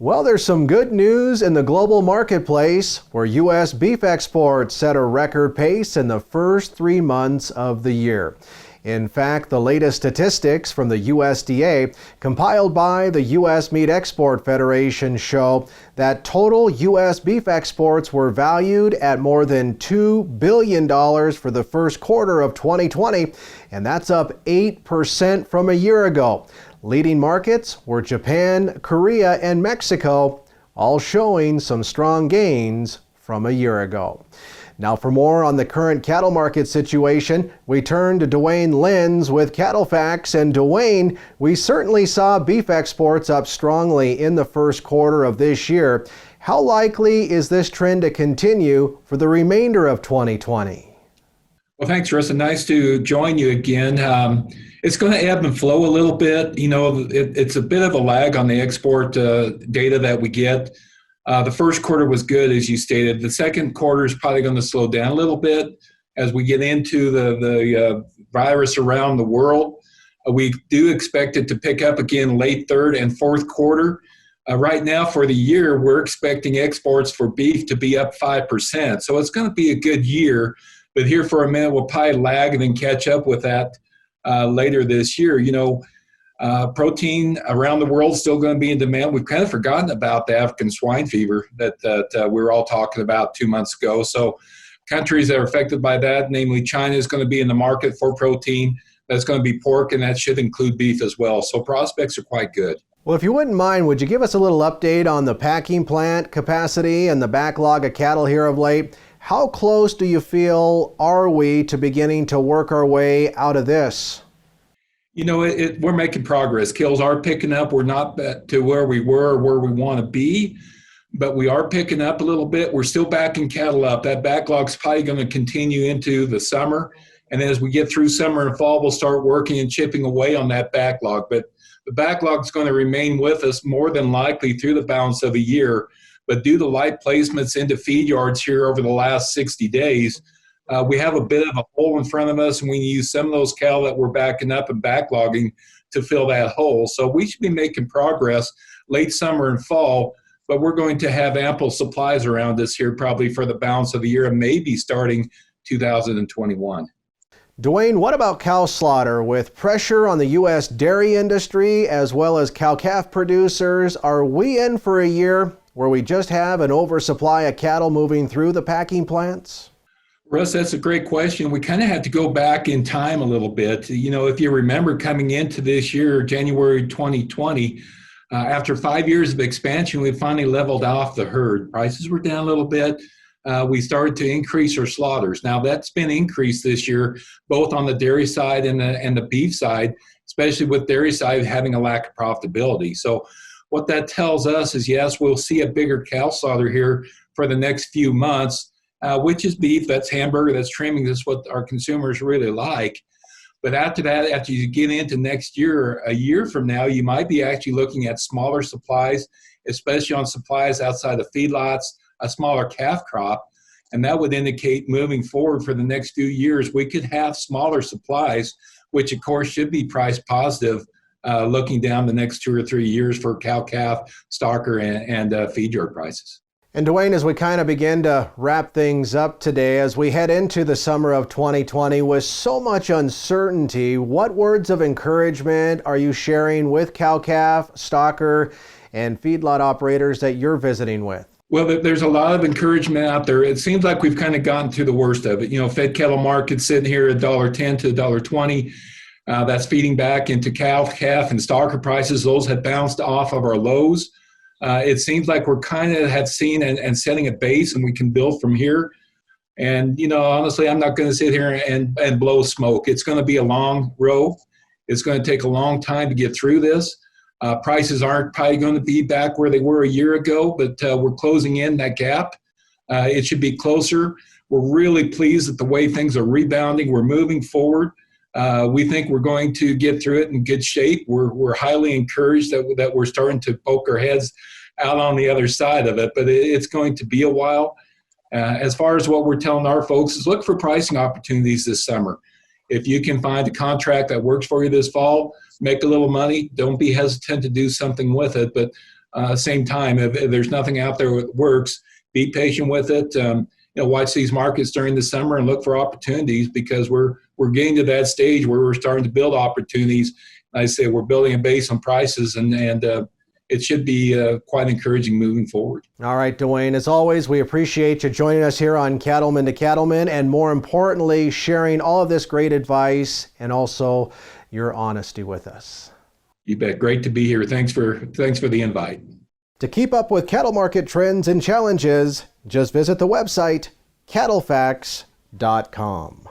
Well, there's some good news in the global marketplace where U.S. beef exports set a record pace in the first 3 months of the year. In fact, the latest statistics from the USDA compiled by the U.S. Meat Export Federation show that total U.S. beef exports were valued at more than $2 billion for the first quarter of 2020, and that's up 8% from a year ago. Leading markets were Japan, Korea, and Mexico, all showing some strong gains from a year ago. Now, for more on the current cattle market situation, we turn to Duane Lenz with CattleFax. And Duane, we certainly saw beef exports up strongly in the first quarter of this year. How likely is this trend to continue for the remainder of 2020? Well, thanks, Russ. Nice to join you again. It's going to ebb and flow a little bit. You know, it's a bit of a lag on the export data that we get. The first quarter was good, as you stated. The second quarter is probably going to slow down a little bit as we get into the virus around the world. We do expect it to pick up again late third and fourth quarter. Right now for the year, we're expecting exports for beef to be up 5%. So it's going to be a good year. But here for a minute, we'll probably lag and then catch up with that later this year. You know, protein around the world is still going to be in demand. We've kind of forgotten about the African swine fever that we were all talking about 2 months ago. So countries that are affected by that, namely China, is going to be in the market for protein. That's going to be pork, and that should include beef as well. So prospects are quite good. Well, if you wouldn't mind, would you give us a little update on the packing plant capacity and the backlog of cattle here of late? How close do you feel are we to beginning to work our way out of this? You know, we're making progress. Kills are picking up. We're not to where we were or where we want to be, but we are picking up a little bit. We're still backing cattle up. That backlog's probably going to continue into the summer. And as we get through summer and fall, we'll start working and chipping away on that backlog. But the backlog's going to remain with us more than likely through the balance of a year. But due to light placements into feed yards here over the last 60 days, we have a bit of a hole in front of us, and we use some of those cattle that we're backing up and backlogging to fill that hole. So we should be making progress late summer and fall, but we're going to have ample supplies around us here probably for the balance of the year and maybe starting 2021. Duane, what about cow slaughter? With pressure on the U.S. dairy industry as well as cow-calf producers, are we in for a year where we just have an oversupply of cattle moving through the packing plants? Russ, that's a great question. We kind of had to go back in time a little bit. You know, if you remember coming into this year, January 2020, after 5 years of expansion, we finally leveled off the herd. Prices were down a little bit. We started to increase our slaughters. Now that's been increased this year, both on the dairy side and the beef side, especially with dairy side having a lack of profitability. So what that tells us is, yes, we'll see a bigger cow slaughter here for the next few months, which is beef, that's hamburger, that's trimming, that's what our consumers really like. But after that, after you get into next year, a year from now, you might be actually looking at smaller supplies, especially on supplies outside of feedlots, a smaller calf crop. And that would indicate moving forward for the next few years, we could have smaller supplies, which of course should be price positive looking down the next 2 or 3 years for cow-calf, stocker, and feed yard prices. And Duane, as we kind of begin to wrap things up today, as we head into the summer of 2020 with so much uncertainty, what words of encouragement are you sharing with cow-calf, stocker, and feedlot operators that you're visiting with? Well, there's a lot of encouragement out there. It seems like we've kind of gotten through the worst of it. You know, fed cattle market sitting here at $1.10 to $1.20. That's feeding back into cow, calf, and stocker prices. Those had bounced off of our lows. It seems like we're kind of have seen and setting a base, and we can build from here. And, you know, honestly, I'm not going to sit here and blow smoke. It's going to be a long road. It's going to take a long time to get through this. Prices aren't probably going to be back where they were a year ago, but we're closing in that gap. It should be closer. We're really pleased at the way things are rebounding. We're moving forward. We think we're going to get through it in good shape. We're highly encouraged that we're starting to poke our heads out on the other side of it, but it's going to be a while. As far as what we're telling our folks is look for pricing opportunities this summer. If you can find a contract that works for you this fall, make a little money. Don't be hesitant to do something with it. But Same time, if there's nothing out there that works, be patient with it. Watch these markets during the summer and look for opportunities, because we're getting to that stage where we're starting to build opportunities. I say we're building a base on prices, and it should be quite encouraging moving forward. All right, Duane, as always, we appreciate you joining us here on Cattleman to Cattleman, and more importantly, sharing all of this great advice and also your honesty with us. You bet. Great to be here. Thanks for the invite. To keep up with cattle market trends and challenges, just visit the website CattleFax.com.